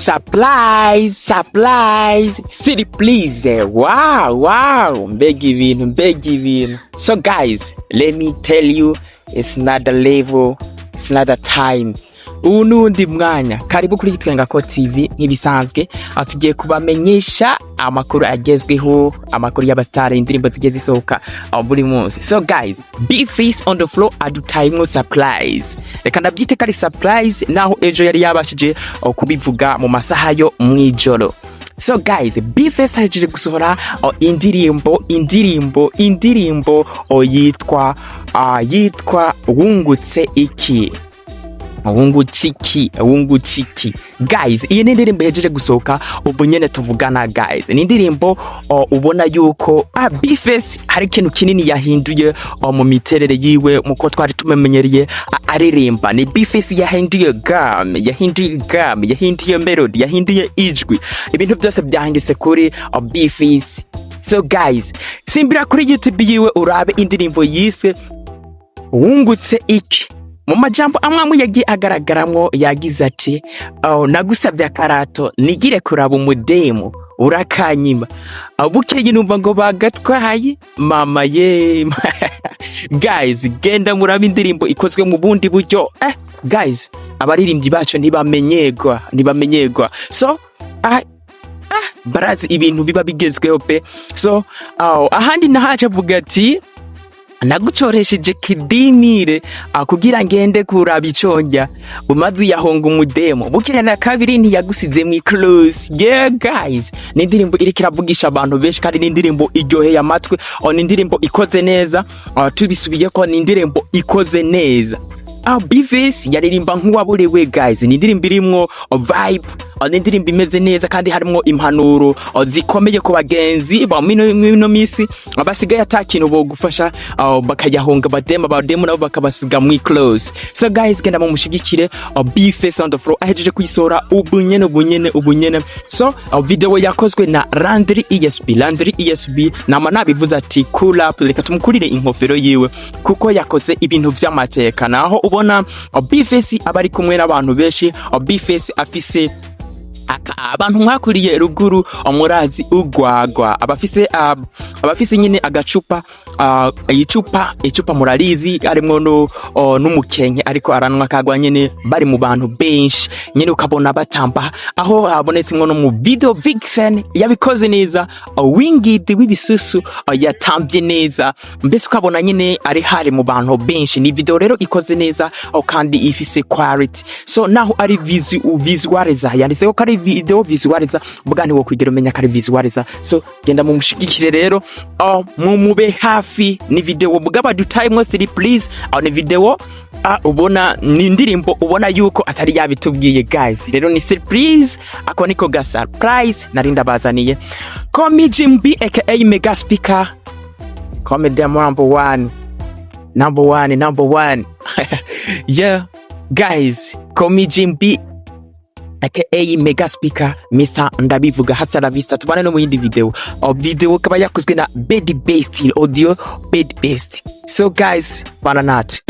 Surprise city please. Wow mbega ibintu. So guys, let me tell you, it's not the level, it's not the time. Unundi mwanya karibu kuri TWENGAKO TV nk'ibisanzwe atugiye kubamenyesha amakuru agezweho, amakuru y'abastari, indirimbo zigeze isohoka buri munsi. So guys, be face on the floor adutayimwo surprise. Reka ndabyite kari surprise naho ejo yari yabashije kubivuga mu masaha yo mwijoro. So guys, Bface hajeje gusohora indirimbo yitwa Wungutse iki. Wunguciki. Guys, iyi nindirimbo yajeje gusohoka ubu nyene tuvugana guys. Ni indirimbo ubona yuko Bface hari ikintu kinini yahinduye mu miterere yiwe muko twari tumemenyereye aririmba. Ni Bface yahinduye game, yahinduye melody, yahinduye ijwi. Ibintu byose byahindutse kuri Bface. So guys, simbira kuri YouTube yiwe urabe indirimbo yise Wungutse iki. Mu majambo amwe yagiye agaragaramwo yagize ati nagusabye akarato nigire kuraba umudemo urakanyima abukeye numva ngo bagatwaye mama ye. Guys, genda muraba indirimbo ikozwe mu bundi buryo. Guys, abaririmbyi bacu ntibamenyegwa. So barazi ibintu biba bigezweho pe. So ahandi nahaje avuga ati nagucoresheje kidimire kugira ngende kuraba iconja umaze yahonga umudemo bukire na kabiri ntiyagusize mu close. Yeah guys, ni indirimbo iri kiravugisha abantu benshi kandi ni indirimbo iryoheye amatwi, ni indirimbo ikoze neza. Tubisubiye ko ni indirimbo ikoze neza. Bface yaririmba nk'uwaburewe guys. Ni indirimbo irimwo vibe, ni indirimbo imeze neza kandi harimo impanuro zikomeye ku bagenzi ba mino misi abasigaye atakintu bo gufasha bakayahonga bademo nabo bakabasiga mu close. So guys, genda mu mushigikire Bface on the floor ahejeje kuyisora ubu nyene. So video yakozwe na Landry ESB nama nabivuze ati cool up, reka tumukurire inkofero yiwe kuko yakoze ibintu vy'amateka. Naho ubona Bface abari kumwe n'abantu benshi, Bface afise abantu mwakuriye ruguru omurazi ugwagwa abafise nyine agacupa icupa murarizi arimo n'umukenke ariko aranwa kagwa nyine bari mu bantu benshi nyine ukabona batamba aho habonetse no mu video vixen yabikoze neza. Winged w'ibisusu yatambye neza, mbese ukabona nyine ari hari mu bantu benshi. Ni video rero ikoze neza kandi ifise quality. So naho ari visualizer yanditse ko ari video visualizer bugani wo kwigera umenya kari visualizer. So genda mu mushigikire rero mube hafi. Ni video bugaba dutayimwo siri please. Ni video ubona ni indirimbo ubona yuko atari yabitubwiye guys. Rero ni surprise, ako niko ga surprise narinda bazaniye. Komi Jimbi aka Mega Speaker, comedy number one. Yeah guys, Komi Jimbi aka Mega Speaker, Mr. Ndabivuga hasara vista. Tubane no mu yindi video kaba yakozwe na Bed Best Audio Bed Best. So guys, bana natu